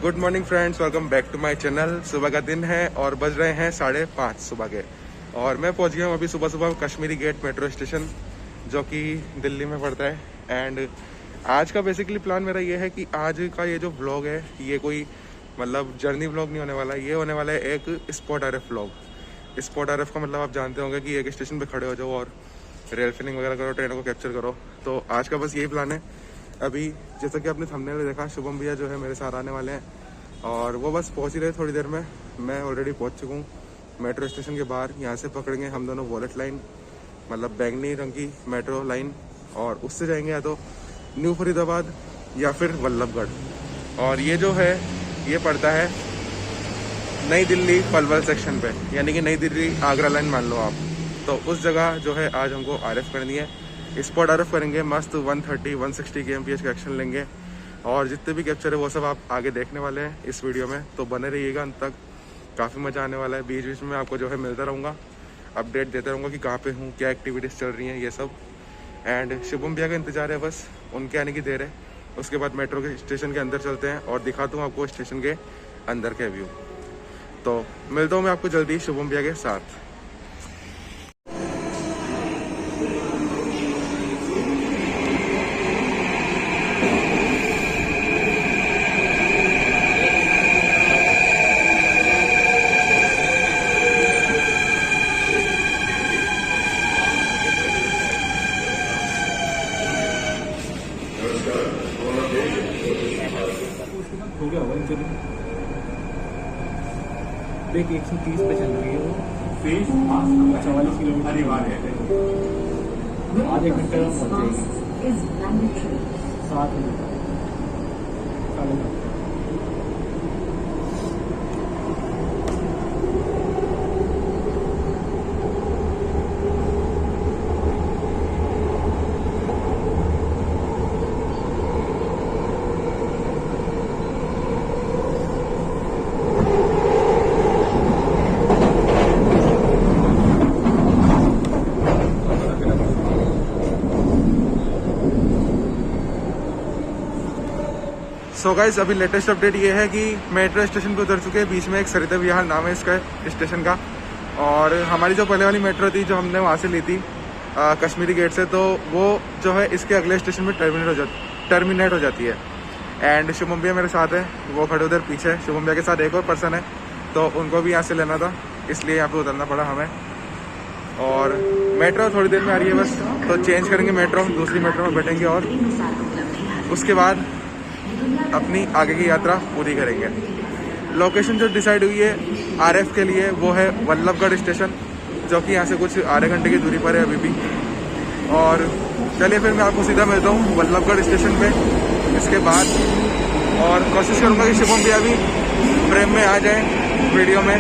Good morning friends, welcome back to my channel. सुबह का दिन है और बज रहे हैं 5:30 सुबह के। और मैं पहुंच गया हूं अभी सुबह सुबह कश्मीरी गेट मेट्रो स्टेशन, जो कि दिल्ली में पड़ता है। एंड आज का बेसिकली प्लान मेरा ये है कि आज का ये जो व्लॉग है, ये कोई मतलब जर्नी व्लॉग नहीं होने वाला, ये होने वाला है एक spot RF vlog. Spot RF का मतलब आप जानते होंगे कि एक स्टेशन पे खड़े हो जाओ और रेल फिलिंग वगैरह करो, ट्रेनों को कैप्चर करो। तो आज का बस यही प्लान है। अभी जैसा कि आपने थंबनेल में देखा, शुभम भैया जो है मेरे साथ आने वाले हैं और वो बस पहुंच ही रहे थोड़ी देर में। मैं ऑलरेडी पहुंच चुका हूँ मेट्रो स्टेशन के बाहर। यहाँ से पकड़ेंगे हम दोनों वॉलेट लाइन, मतलब बैंगनी रंग की मेट्रो लाइन, और उससे जाएंगे या तो न्यू फरीदाबाद या फिर वल्लभगढ़। और ये जो है ये पड़ता है नई दिल्ली पलवल सेक्शन पे, यानी कि नई दिल्ली आगरा लाइन मान लो आप। तो उस जगह जो है आज हमको RF करनी है। स्पॉट RF करेंगे मस्त 130-160 kmph का एक्शन लेंगे। और जितने भी कैप्चर है वो सब आप आगे देखने वाले हैं इस वीडियो में, तो बने रहिएगा अंत तक। काफ़ी मज़ा आने वाला है। बीच बीच में आपको जो है मिलता रहूँगा, अपडेट देता रहूँगा कि कहाँ पे हूँ, क्या एक्टिविटीज़ चल रही हैं, ये सब। एंड शुभम भैया का इंतजार है, बस उनके आने की देर है। उसके बाद मेट्रो के स्टेशन के अंदर चलते हैं और दिखाता हूँ आपको स्टेशन के अंदर के व्यू। तो मिलता हूँ मैं आपको जल्दी शुभम भैया के साथ। हो गया होगा चलो। देख 130 पे चल रही है वो 44 किलोमीटर। आधे घंटे में पहुंच जाएगी। 7 मिनट। सो गाइस, अभी लेटेस्ट अपडेट ये है कि मेट्रो स्टेशन पे उतर चुके हैं। बीच में एक सरिता विहार नाम है इसका स्टेशन का। और हमारी जो पहले वाली मेट्रो थी जो हमने वहाँ से ली थी कश्मीरी गेट से, तो वो जो है इसके अगले स्टेशन में टर्मिनेट हो जाती है। एंड शुभम भैया मेरे साथ है, वो खड़े उधर पीछे। शुभम भैया के साथ एक और पर्सन है, तो उनको भी यहाँ से लेना था, इसलिए यहाँ पे उतरना पड़ा हमें। और मेट्रो थोड़ी देर में आ रही है बस, तो चेंज करेंगे मेट्रो, दूसरी मेट्रो में बैठेंगे और उसके बाद अपनी आगे की यात्रा पूरी करेंगे। लोकेशन जो डिसाइड हुई है RF के लिए वो है वल्लभगढ़ स्टेशन, जो कि यहाँ से कुछ आधे घंटे की दूरी पर है अभी भी। और चलिए फिर मैं आपको सीधा मिलता हूँ वल्लभगढ़ स्टेशन पे इसके बाद। और कोशिश करूँगा कि शुभम भैया भी फ्रेम में आ जाए वीडियो में।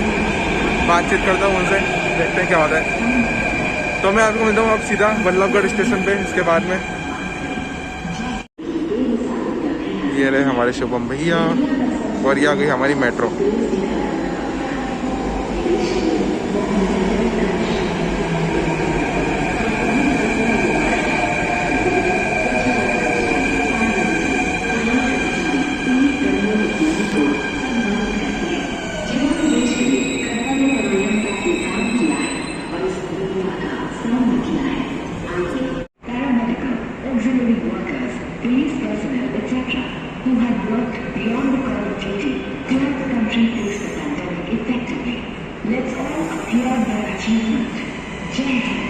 बातचीत करता हूँ उनसे, देखते हैं क्या होता है। तो मैं आपको मिलता हूँ अब सीधा वल्लभगढ़ स्टेशन पे इसके बाद में। ये रहे हमारे शुभम भैया और ये आ गई हमारी metro. who had worked beyond the call of duty to help the country face the pandemic effectively. Let's all applaud their achievement. Jai Hind.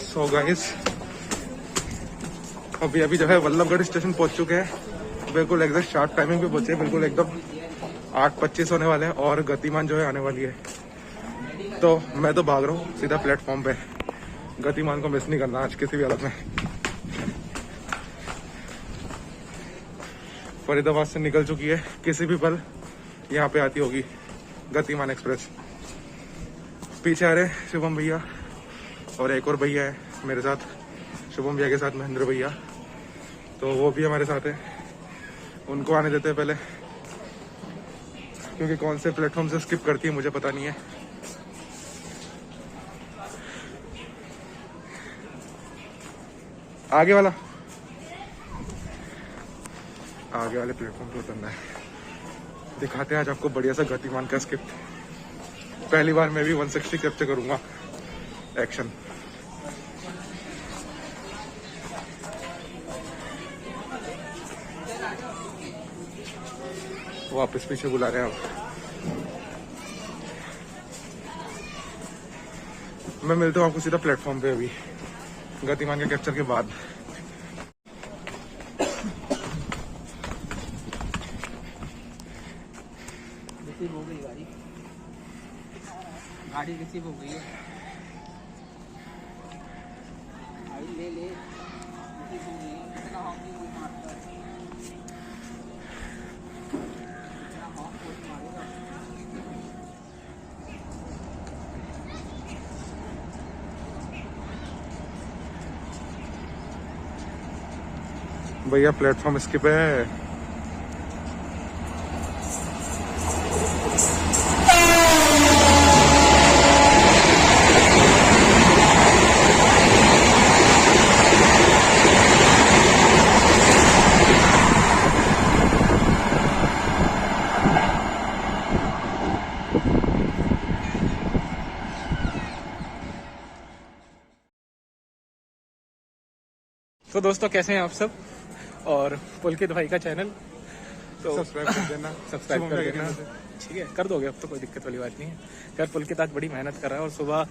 So guys, अभी जो है वल्लभगढ़ स्टेशन पहुंच चुके हैं। बिल्कुल एग्जैक्ट शार्प टाइमिंग पे पहुंचे, बिल्कुल एकदम 8:25 होने वाले हैं और गतिमान जो है आने वाली है। तो मैं तो भाग रहा हूँ सीधा प्लेटफॉर्म पे। गतिमान को मिस नहीं करना आज किसी भी हालत में। फरीदाबाद से निकल चुकी है, किसी भी पल यहाँ पे आती होगी गतिमान एक्सप्रेस। पीछे आ रहे शुभम भैया और एक और भैया है मेरे साथ, शुभम भैया के साथ महेंद्र भैया, तो वो भी हमारे साथ है। उनको आने देते हैं पहले, क्योंकि कौन से प्लेटफॉर्म से स्किप करती है मुझे पता नहीं है। आगे वाले प्लेटफॉर्म पे उतरना है। दिखाते हैं आज आपको बढ़िया सा गतिमान का स्किप। पहली बार मैं भी 160 कैप्चर करूंगा एक्शन। वापस पीछे बुला रहे हैं अब। मैं मिलता हूँ आपको सीधा प्लेटफॉर्म पे अभी गतिमान के कैप्चर के बाद। रिसीव हो गई गाड़ी रिसीव हो गई है। ले ले भैया प्लेटफॉर्म स्किप है। तो दोस्तों कैसे हैं आप सब, और पुलकित भाई का चैनल तो सब्सक्राइब कर देना। सब्सक्राइब कर देना, ठीक है, कर दोगे अब तो कोई दिक्कत वाली बात नहीं है। यार पुलकित आज बड़ी मेहनत कर रहा है और सुबह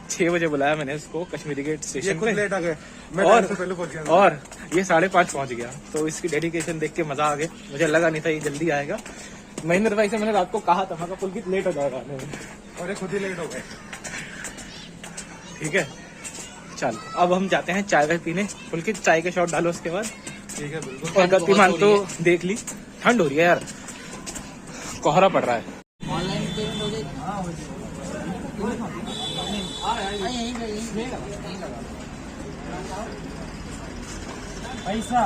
6 बजे बुलाया मैंने इसको कश्मीरी गेट स्टेशन पे, लेट आ गए, मैं और टाइम से पहले पहुंच गया। और ये 5:30 पहुंच गया। तो इसकी डेडिकेशन देख के मजा आ गया। मुझे लगा नहीं था ये जल्दी आएगा। महेंद्र भाई से मैंने रात को कहा था, मैं पुलकित लेट हो जाएगा आने में, और ये खुद ही लेट हो गए। ठीक है चल अब हम जाते हैं चाय वाय पीने। पुलकित चाय के शॉट डालो उसके बाद। ठीक है बिल्कुल। और गतिमान तो देख ली, ठंड हो रही है यार, कोहरा पड़ रहा है। ऑनलाइन पेमेंट हो जाएगी। पैसा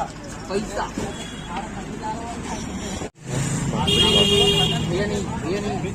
पैसा भैया नहीं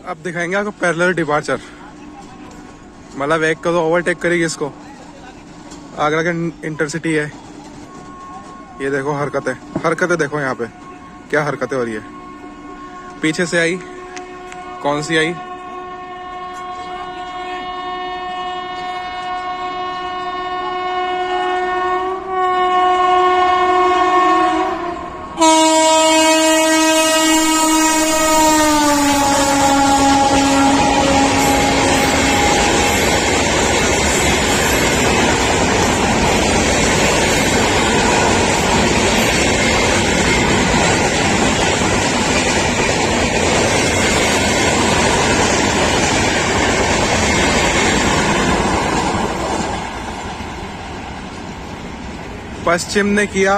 अब दिखाएंगे आपको पैरेलल डिपार्चर, मतलब एक को तो ओवरटेक करेगी इसको। आगरा के इंटरसिटी है, ये देखो हरकतें देखो यहाँ पे क्या हरकतें हो रही है। पीछे से आई, कौन सी आई, पश्चिम ने किया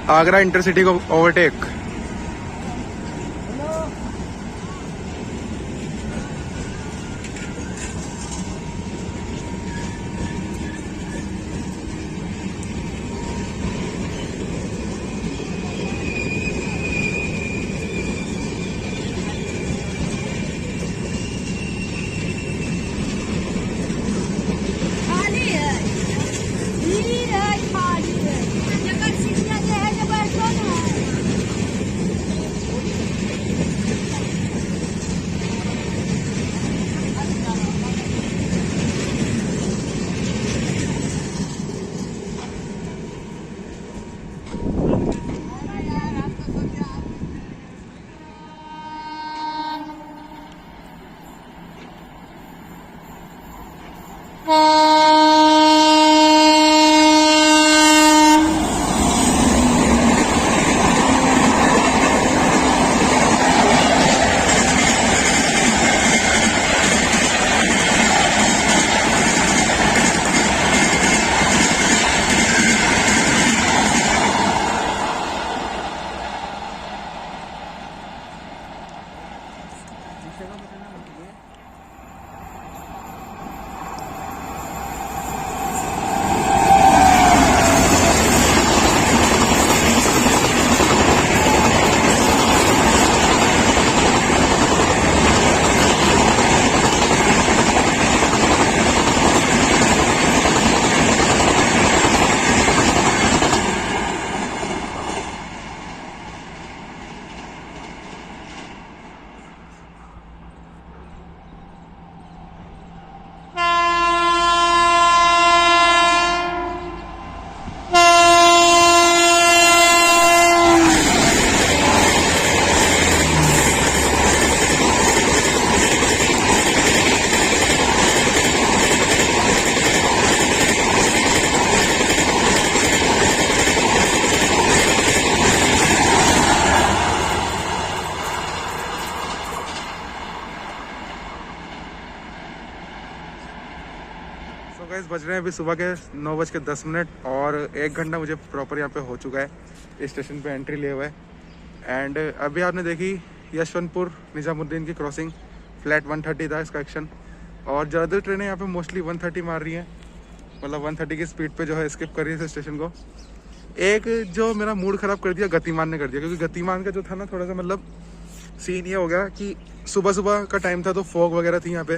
आगरा इंटरसिटी को ओवरटेक। जगह बताना मुझे। तो गाइस बज रहे हैं अभी सुबह के 9:10 और 1 घंटा मुझे प्रॉपर यहाँ पे हो चुका है स्टेशन पे एंट्री लिए हुए। एंड अभी आपने देखी यशवंतपुर निजामुद्दीन की क्रॉसिंग, फ्लैट 130 था इसका एक्शन। और ज़्यादातर ट्रेनें यहाँ पे मोस्टली 130 मार रही हैं, मतलब 130 की स्पीड पे जो है स्किप कर रही है स्टेशन को। एक जो मेरा मूड ख़राब कर दिया गतिमान ने कर दिया, क्योंकि गतिमान का जो था ना थोड़ा सा मतलब सीन ये हो गया कि सुबह सुबह का टाइम था तो फॉग वगैरह थी यहाँ पे,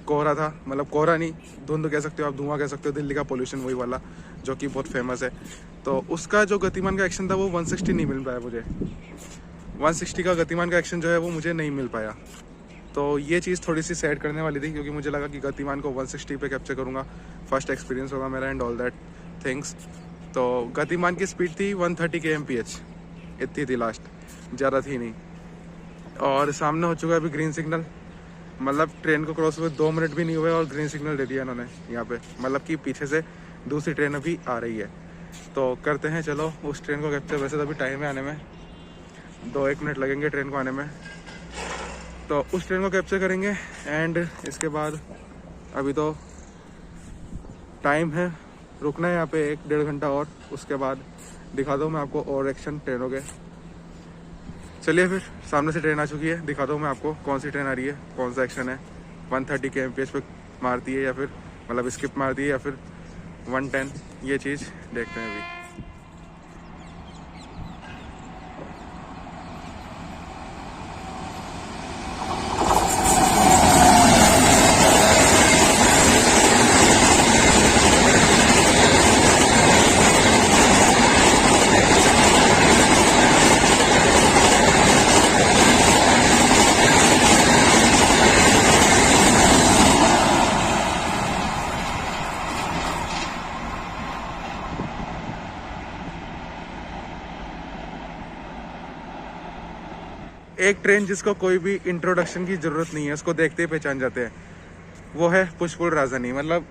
कोहरा था, मतलब कोहरा नहीं धुंध कह सकते हो आप, धुआं कह सकते हो, दिल्ली का पोल्यूशन वही वाला जो कि बहुत फेमस है। तो उसका जो गतिमान का एक्शन था वो 160 नहीं मिल पाया मुझे, 160 का गतिमान का एक्शन जो है वो मुझे नहीं मिल पाया। तो ये चीज़ थोड़ी सी सैड करने वाली थी, क्योंकि मुझे लगा कि गतिमान को 160 पे कैप्चर करूँगा, फर्स्ट एक्सपीरियंस होगा मेरा एंड ऑल दैट थिंग्स। तो गतिमान की स्पीड थी 130 kmph, इतनी थी लास्ट, ज़्यादा थी नहीं। और सामने हो चुका है अभी ग्रीन सिग्नल, मतलब ट्रेन को क्रॉस हुए 2 मिनट भी नहीं हुए और ग्रीन सिग्नल दे दिया इन्होंने यहाँ पे, मतलब कि पीछे से दूसरी ट्रेन अभी आ रही है। तो करते हैं चलो उस ट्रेन को कैप्चर। वैसे तो अभी टाइम है आने में, 2-1 मिनट लगेंगे ट्रेन को आने में, तो उस ट्रेन को कैप्चर करेंगे। एंड इसके बाद अभी तो टाइम है, रुकना है यहाँ पे 1-1.5 घंटा और, उसके बाद दिखा दो मैं आपको और एक्शन ट्रेनों के। चलिए फिर, सामने से ट्रेन आ चुकी है, दिखा दो मैं आपको कौन सी ट्रेन आ रही है, कौन सा एक्शन है, 130 kmph पे मारती है या फिर मतलब स्किप मारती है या फिर 110, ये चीज़ देखते हैं अभी। एक ट्रेन जिसको कोई भी इंट्रोडक्शन की ज़रूरत नहीं है, उसको देखते ही पहचान जाते हैं, वो है पुष्पुल राजधानी। मतलब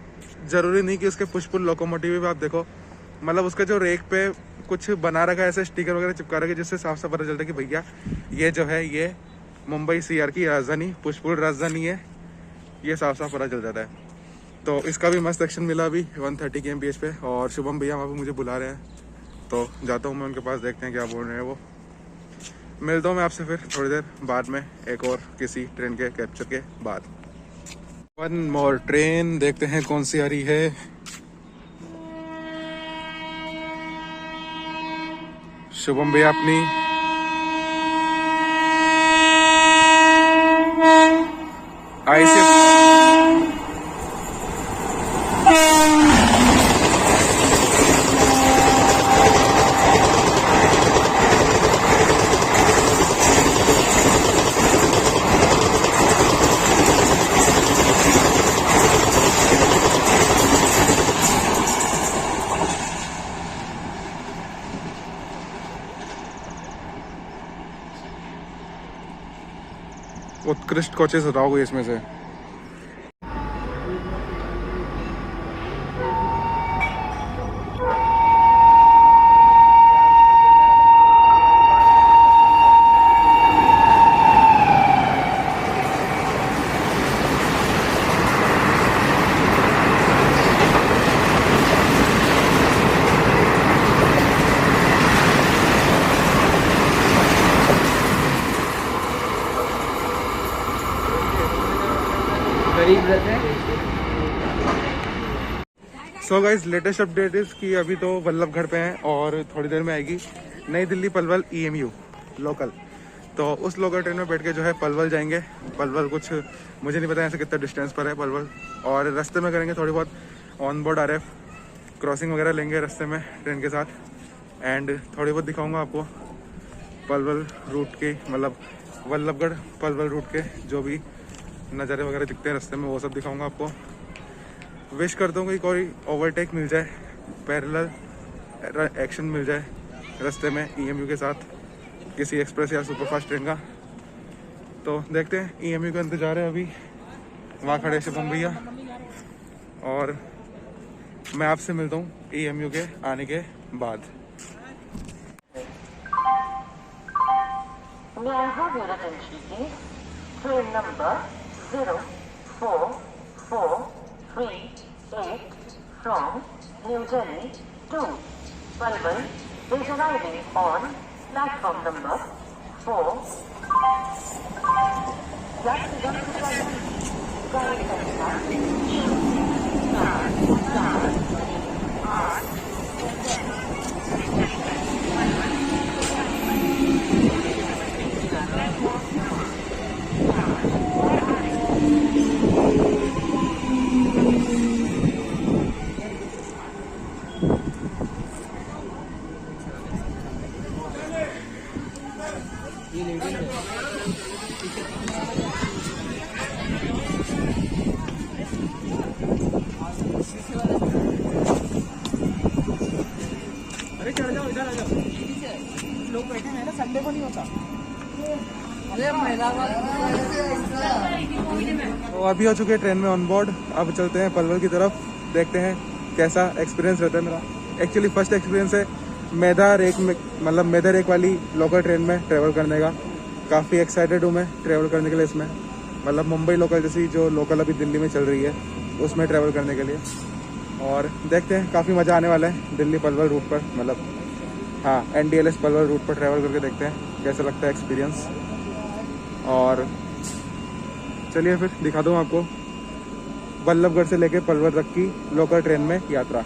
ज़रूरी नहीं कि उसके पुष्पुल लोकोमोटिव भी आप देखो, मतलब उसका जो रेक पे कुछ बना रखा है, ऐसे स्टिकर वगैरह चिपका रखे जिससे साफ साफ पता चलता है कि भैया ये जो है ये मुंबई CR की राजधानी पुष्पुल राजधानी है, ये साफ साफ पता चल जाता है। तो इसका भी मस्त एक्शन मिला अभी 130 kmph पे। और शुभम भैया वहाँ पे मुझे बुला रहे हैं, तो जाता हूँ मैं उनके पास, देखते हैं क्या बोल रहे हैं वो। मिलता हूँ मैं आपसे फिर थोड़ी देर बाद में, एक और किसी ट्रेन के कैप्चर के बाद। 1 मोर ट्रेन, देखते हैं कौन सी आ रही है। शुभम भैया अपनी आई से उत्कृष्ट कोचेस हटाओगे इसमें से। So guys, latest update is कि अभी तो बल्लभगढ़ पे हैं और थोड़ी देर में आएगी नई दिल्ली पलवल EMU लोकल। तो उस लोकल ट्रेन में बैठ के जो है पलवल जाएंगे। पलवल कुछ मुझे नहीं पता ऐसे कितना डिस्टेंस पर है पलवल, और रास्ते में करेंगे थोड़ी बहुत ऑन बोर्ड RF क्रॉसिंग वगैरह लेंगे रास्ते में ट्रेन के साथ। एंड थोड़ी बहुत दिखाऊंगा आपको पलवल रूट के, मतलब बल्लभगढ़ पलवल रूट के जो भी नज़ारे वगैरह दिखते हैं रास्ते में, वो सब दिखाऊंगा आपको। विश करता हूँ कि कोई ओवरटेक मिल जाए, पैरेलल एक्शन मिल जाए रास्ते में EMU के साथ, किसी एक्सप्रेस या सुपरफास्ट ट्रेन का। तो देखते हैं, EMU का इंतजार है अभी, वहाँ खड़े शुभम भैया, और मैं आपसे मिलता हूँ EMU के आने के बाद। May I have your attention, please? Train number 04438 from New Delhi to Palwal is arriving on platform number 4. यात्रीगण कृपया गाड़ी संख्या 8 अरे चढ़ जाओ, इधर आ जाओ, लोग बैठे हैं ना, संडे को नहीं होता। तो अभी हो चुके हैं ट्रेन में ऑन बोर्ड, अब चलते हैं पलवल की तरफ, देखते हैं कैसा एक्सपीरियंस रहता है मेरा। एक्चुअली फर्स्ट एक्सपीरियंस है मेधा रेक में, मतलब मेधा रेक वाली लोकल ट्रेन में ट्रैवल करने का। काफ़ी एक्साइटेड हूँ मैं ट्रैवल करने के लिए इसमें, मतलब मुंबई लोकल जैसी जो लोकल अभी दिल्ली में चल रही है उसमें ट्रैवल करने के लिए। और देखते हैं, काफ़ी मज़ा आने वाला है दिल्ली पलवल रूट पर, मतलब हाँ NDLS पलवल रूट पर ट्रैवल करके देखते हैं कैसा लगता है एक्सपीरियंस। और चलिए फिर दिखा दूँ आपको बल्लभगढ़ से लेके पलवल तक की लोकल ट्रेन में यात्रा।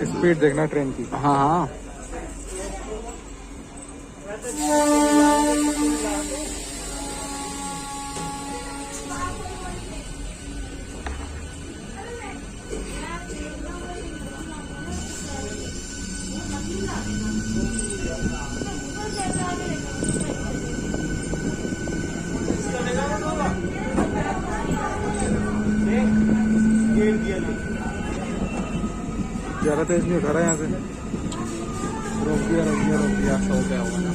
स्पीड देखना ट्रेन की। हाँ हाँ ज़्यादा तेज नहीं उठा रहा यहाँ से, रोक दिया सो गया होगा ना।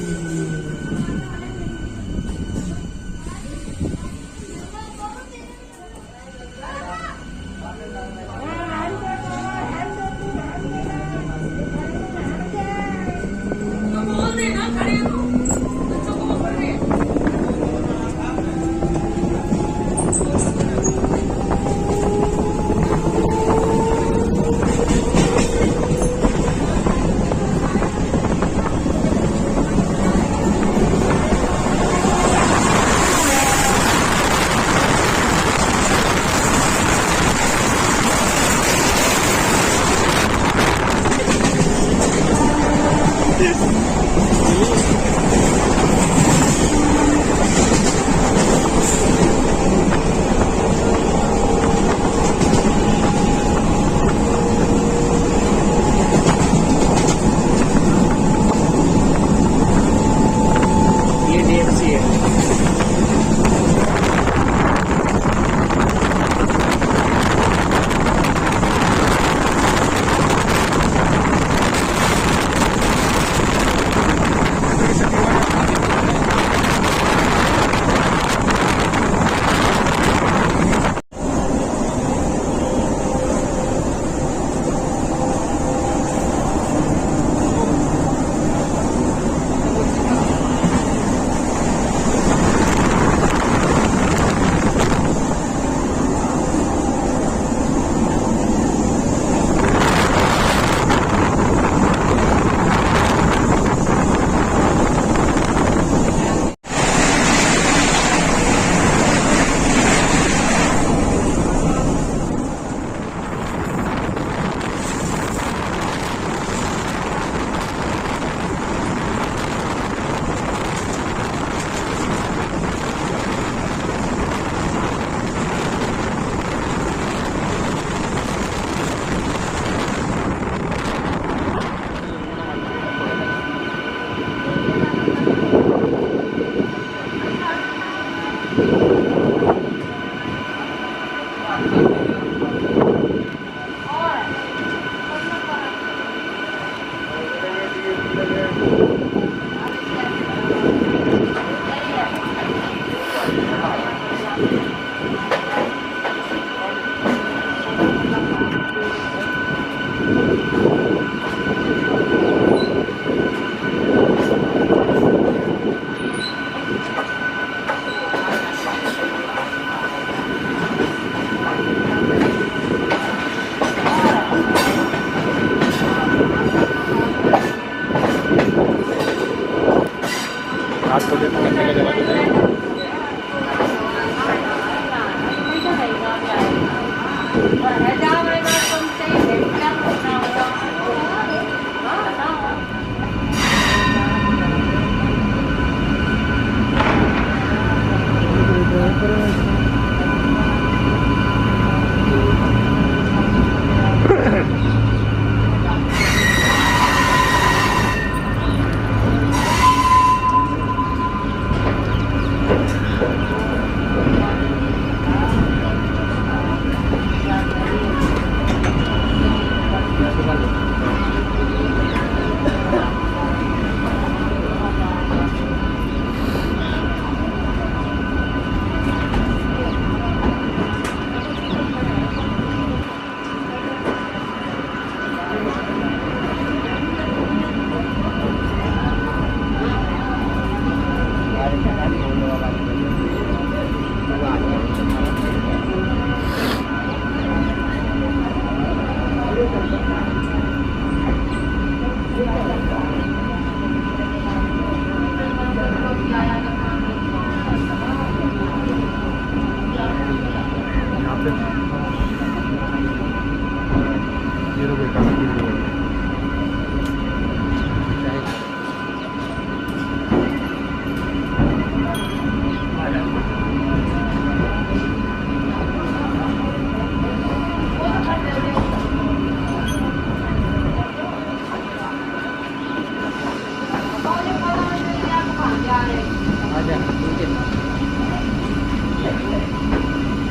ये DMC है। हाथ को करने का जगह भी नहीं।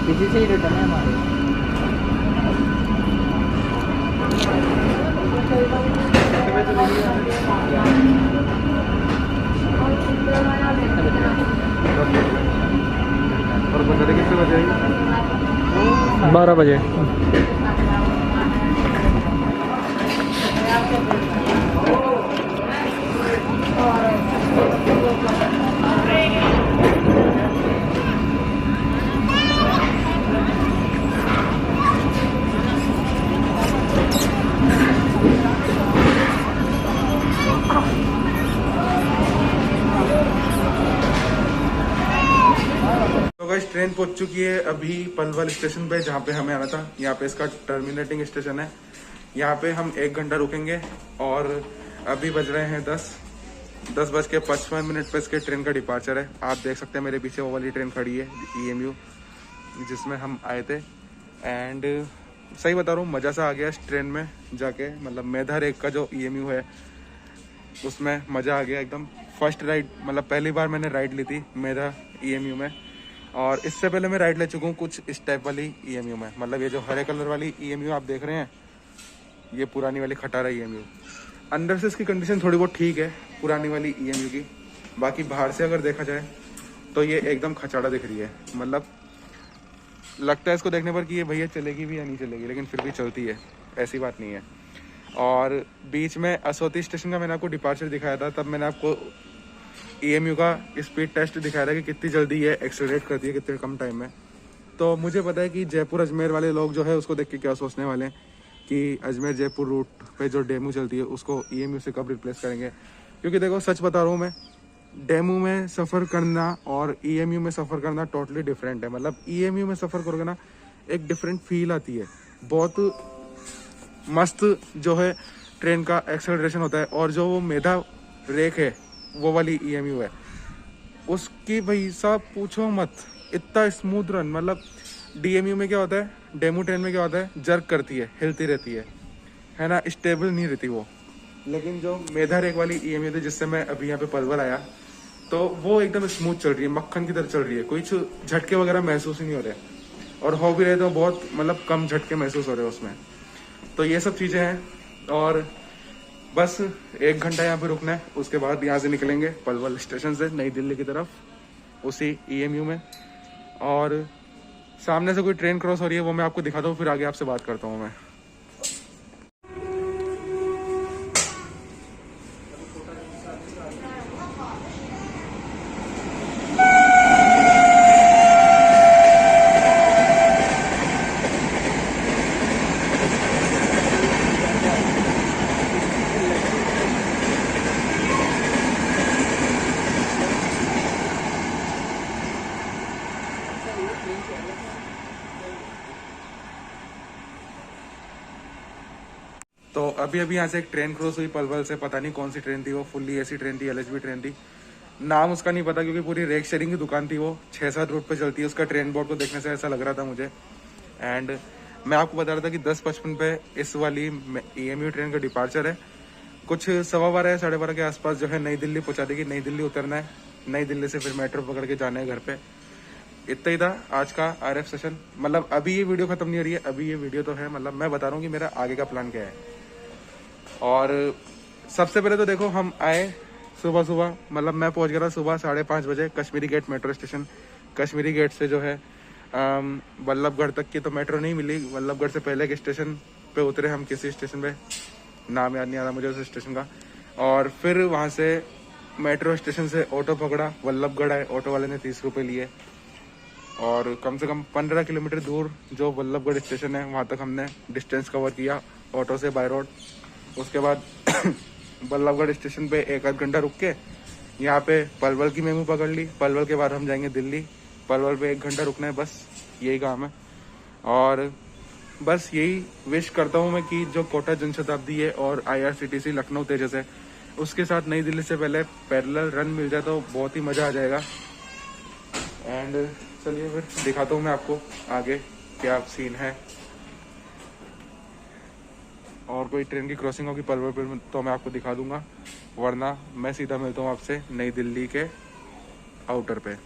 किसी से ही रिटर्न है हमारे। और बता कितने बजे आएगी? 12 बजे। ट्रेन पहुंच चुकी है अभी पलवल स्टेशन पे, जहाँ पे हमें आना था। यहाँ पे इसका टर्मिनेटिंग स्टेशन है। यहाँ पे हम 1 घंटा रुकेंगे और अभी बज रहे हैं 10 10:55 पे इसके ट्रेन का डिपार्चर है। आप देख सकते हैं मेरे पीछे वो वाली ट्रेन खड़ी है EMU, जिसमें हम आए थे। एंड सही बता रहा हूँ, मज़ा सा आ गया इस ट्रेन में जाके। मतलब मेधा रेक का जो EMU है उसमें मज़ा आ गया एकदम। फर्स्ट राइड, मतलब पहली बार मैंने राइड ली थी मेधा EMU में, और इससे पहले मैं राइड ले चुका हूँ कुछ इस टाइप वाली EMU में। मतलब ये जो हरे कलर वाली EMU आप देख रहे हैं, ये पुरानी वाली खटारा EMU। अंदर से इसकी कंडीशन थोड़ी बहुत ठीक है पुरानी वाली EMU की, बाकी बाहर से अगर देखा जाए तो ये एकदम खचाड़ा दिख रही है। मतलब लगता है इसको देखने पर कि ये भैया चलेगी भी या नहीं चलेगी, लेकिन फिर भी चलती है, ऐसी बात नहीं है। और बीच में असोती स्टेशन का मैंने आपको डिपार्चर दिखाया था, तब मैंने आपको EMU का स्पीड टेस्ट दिखाया था कि कितनी जल्दी ये एक्सेलरेट करती है, कितने कम टाइम में। तो मुझे पता है कि जयपुर अजमेर वाले लोग जो है उसको देख के क्या सोचने वाले हैं कि अजमेर जयपुर रूट पे जो डेमू चलती है उसको EMU से कब रिप्लेस करेंगे। क्योंकि देखो सच बता रहा हूँ मैं, डेमू में सफ़र करना और EMU में सफ़र करना टोटली डिफरेंट है। मतलब EMU में सफ़र करोगे ना, एक डिफरेंट फील आती है, बहुत मस्त जो है ट्रेन का एक्सेलरेशन होता है। और जो वो मेधा रेक है वो वाली EMU है, उसकी भाई साहब पूछो मत, इतना स्मूथ रन। मतलब DMU में क्या होता है, डेमू ट्रेन में क्या होता है, जर्क करती है, हिलती रहती है ना, स्टेबल नहीं रहती वो। लेकिन जो मेधा रेक वाली EMU थी जिससे मैं अभी यहाँ पे पलवल आया, तो वो एकदम स्मूथ चल रही है, मक्खन की तरह चल रही है, कुछ झटके वगैरह महसूस ही नहीं हो रहे, और हो भी रहे तो बहुत मतलब कम झटके महसूस हो रहे हैं उसमें। तो ये सब चीज़ें हैं, और बस 1 घंटा यहाँ पे रुकना है, उसके बाद यहाँ से निकलेंगे पलवल स्टेशन से नई दिल्ली की तरफ, उसी EMU में। और सामने से कोई ट्रेन क्रॉस हो रही है, वो मैं आपको दिखाता हूँ, फिर आगे आपसे बात करता हूँ मैं। तो अभी अभी यहाँ से एक ट्रेन क्रॉस हुई पलवल से, पता नहीं कौन सी ट्रेन थी वो, फुल्ली AC ट्रेन थी, LHB ट्रेन थी, नाम उसका नहीं पता, क्योंकि पूरी रेक शेयरिंग की दुकान थी वो, 6-7 रूट पे चलती है। उसका ट्रेन बोर्ड को देखने से ऐसा लग रहा था मुझे। एंड मैं आपको बता रहा था कि 10:55 पे इस वाली EMU ट्रेन का डिपार्चर है। कुछ 12:15 या 12:30 के आसपास जो है नई दिल्ली पहुँचा देगी। नई दिल्ली उतरना है, नई दिल्ली से फिर मेट्रो पकड़ के जाना है घर पे। इतना ही था आज का RF सेशन। मतलब अभी ये वीडियो खत्म नहीं हो रही है, अभी ये वीडियो तो है, मतलब मैं बता रहा हूँ कि मेरा आगे का प्लान क्या है। और सबसे पहले तो देखो हम आए सुबह, मतलब मैं पहुंच गया था सुबह 5:30 बजे Kashmiri gate metro station. Kashmiri gate से जो है वल्लभगढ़ तक की तो मेट्रो नहीं मिली, वल्लभगढ़ से पहले के स्टेशन पे उतरे हम, किसी स्टेशन पे, नाम याद नहीं आ रहा मुझे उस स्टेशन का। और फिर वहाँ से मेट्रो स्टेशन से ऑटो पकड़ा, वल्लभगढ़ आए, ऑटो वाले ने 30 रुपये लिए, और कम से कम 15 किलोमीटर दूर जो वल्लभगढ़ स्टेशन है वहाँ तक हमने डिस्टेंस कवर किया ऑटो से बाय रोड। उसके बाद वल्लभगढ़ स्टेशन पे 1 आध घंटा रुक के यहाँ पे पलवल की मेमू पकड़ ली। पलवल के बाद हम जाएंगे दिल्ली, पलवल पे 1 घंटा रुकना है, बस यही काम है। और बस यही विश करता हूँ मैं कि जो कोटा जनशताब्दी है और IRCTC लखनऊ तेजस है, उसके साथ नई दिल्ली से पहले पैरेलल रन मिल जाए तो बहुत ही मज़ा आ जाएगा। एंड चलिए फिर दिखाता हूँ मैं आपको आगे क्या सीन है। और कोई ट्रेन की क्रॉसिंग होगी पलवल पर तो मैं आपको दिखा दूंगा, वरना मैं सीधा मिलता हूँ आपसे नई दिल्ली के आउटर पे।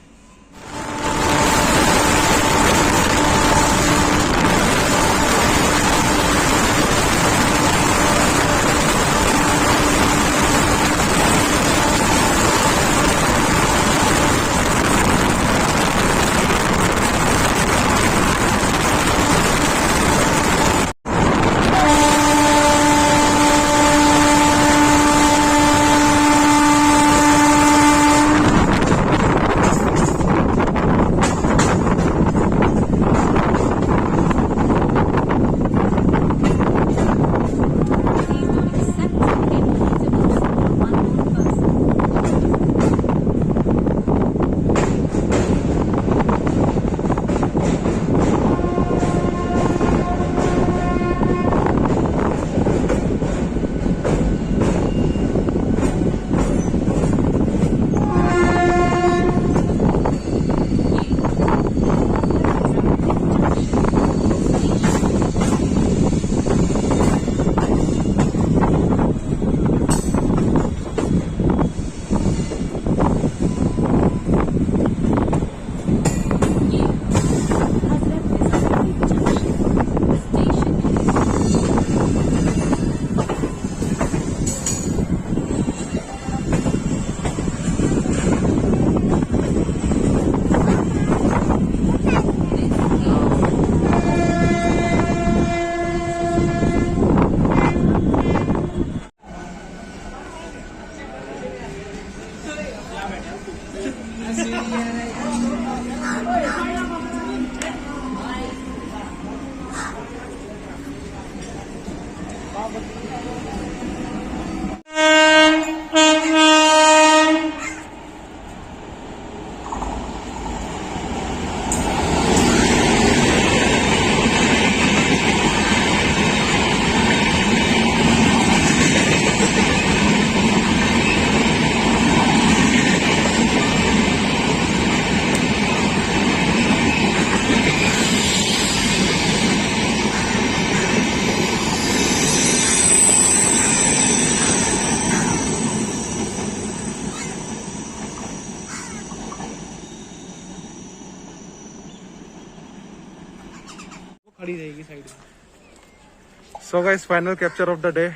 वो खड़ी रहेगी साइड में। So guys, final capture of the day,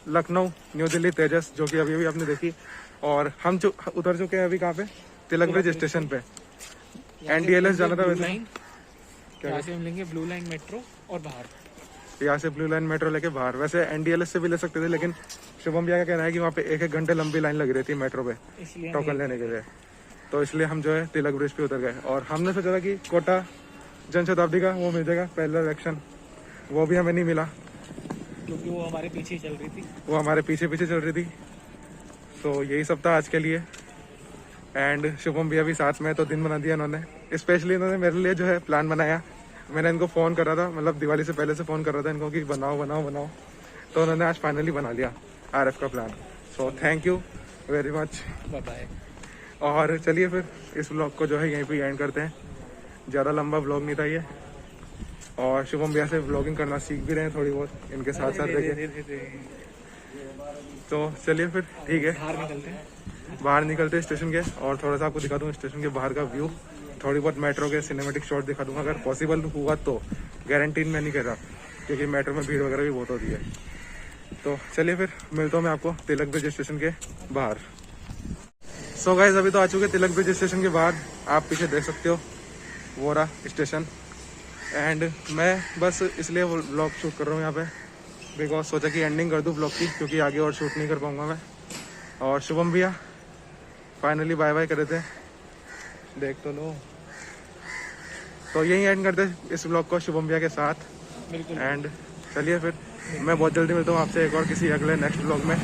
Lucknow New Delhi Tejas, जो कि अभी अभी आपने देखी। और हम जो उतर चुके हैं अभी कहाँ पे, तिलक ब्रिज स्टेशन पे। NDLS जाना था वैसे। यहाँ से हम लेंगे ब्लू लाइन मेट्रो और बाहर। यहाँ से ब्लू लाइन मेट्रो लेके बाहर। वैसे NDLS से भी ले सकते थे, लेकिन शुभम भैया का कहना है कि वहाँ पे 1-1 घंटे लंबी लाइन लग रही थी मेट्रो पे इसलिए टोकन लेने के लिए। तो इसलिए हम जो है तिलक ब्रिज पे उतर गए। और हमने सोचा था कि कोटा जनशताब्दी का वो मिल जाएगा पहला सेक्शन, वो भी हमें नहीं मिला क्योंकि वो हमारे पीछे ही चल रही थी। वो हमारे पीछे पीछे चल रही थी। तो यही सब था आज के लिए। एंड शुभम भैया भी साथ में, तो दिन बना दिया इन्होंने। स्पेशली इन्होंने मेरे लिए जो है प्लान बनाया। मैंने इनको फ़ोन करा था, मतलब दिवाली से पहले से फ़ोन कर रहा था इनको कि बनाओ बनाओ बनाओ, तो उन्होंने आज फाइनली बना लिया RF का plan. So thank you very much. Bye bye. और चलिए फिर इस व्लॉग को जो है यहीं पे एंड करते हैं। ज़्यादा लंबा व्लॉग नहीं था ये। और शुभम भैया से व्लॉगिंग करना सीख भी रहे हैं थोड़ी बहुत इनके साथ साथ देखे। तो चलिए फिर ठीक है, बाहर निकलते हैं स्टेशन के। और थोड़ा सा आपको दिखा दूँ स्टेशन के बाहर का व्यू, थोड़ी बहुत मेट्रो के सिनेमेटिक शॉट दिखा दूंगा अगर पॉसिबल हुआ तो। गारंटी मैं नहीं कर रहा, क्योंकि मेट्रो में भीड़ वगैरह भी बहुत होती है। तो चलिए फिर मिलता हूँ मैं आपको तिलक ब्रिज स्टेशन के बाहर। सो गाइस, अभी तो आ चुके तिलक ब्रिज स्टेशन के बाहर। आप पीछे देख सकते हो वो रहा स्टेशन। एंड मैं बस इसलिए वो व्लॉग शूट कर रहा हूँ यहाँ पे, बिकॉज सोचा कि एंडिंग कर दूँ व्लॉग की, क्योंकि आगे और शूट नहीं कर पाऊँगा मैं। और शुभम भैया फाइनली बाय बाय कर रहे थे, देख तो लो। तो यही एंड करते इस व्लॉग को शुभम भैया के साथ। बिल्कुल। एंड चलिए फिर मैं बहुत जल्दी मिलता हूँ आपसे एक और किसी अगले नेक्स्ट व्लॉग में।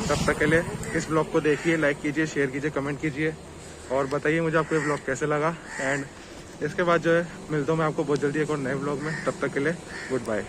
तब तक के लिए इस व्लॉग को देखिए, लाइक कीजिए, शेयर कीजिए, कमेंट कीजिए और बताइए मुझे आपको ये व्लॉग कैसे लगा। एंड इसके बाद जो है मिलता हूँ मैं आपको बहुत जल्दी एक और नए व्लॉग में। तब तक के लिए गुड बाय।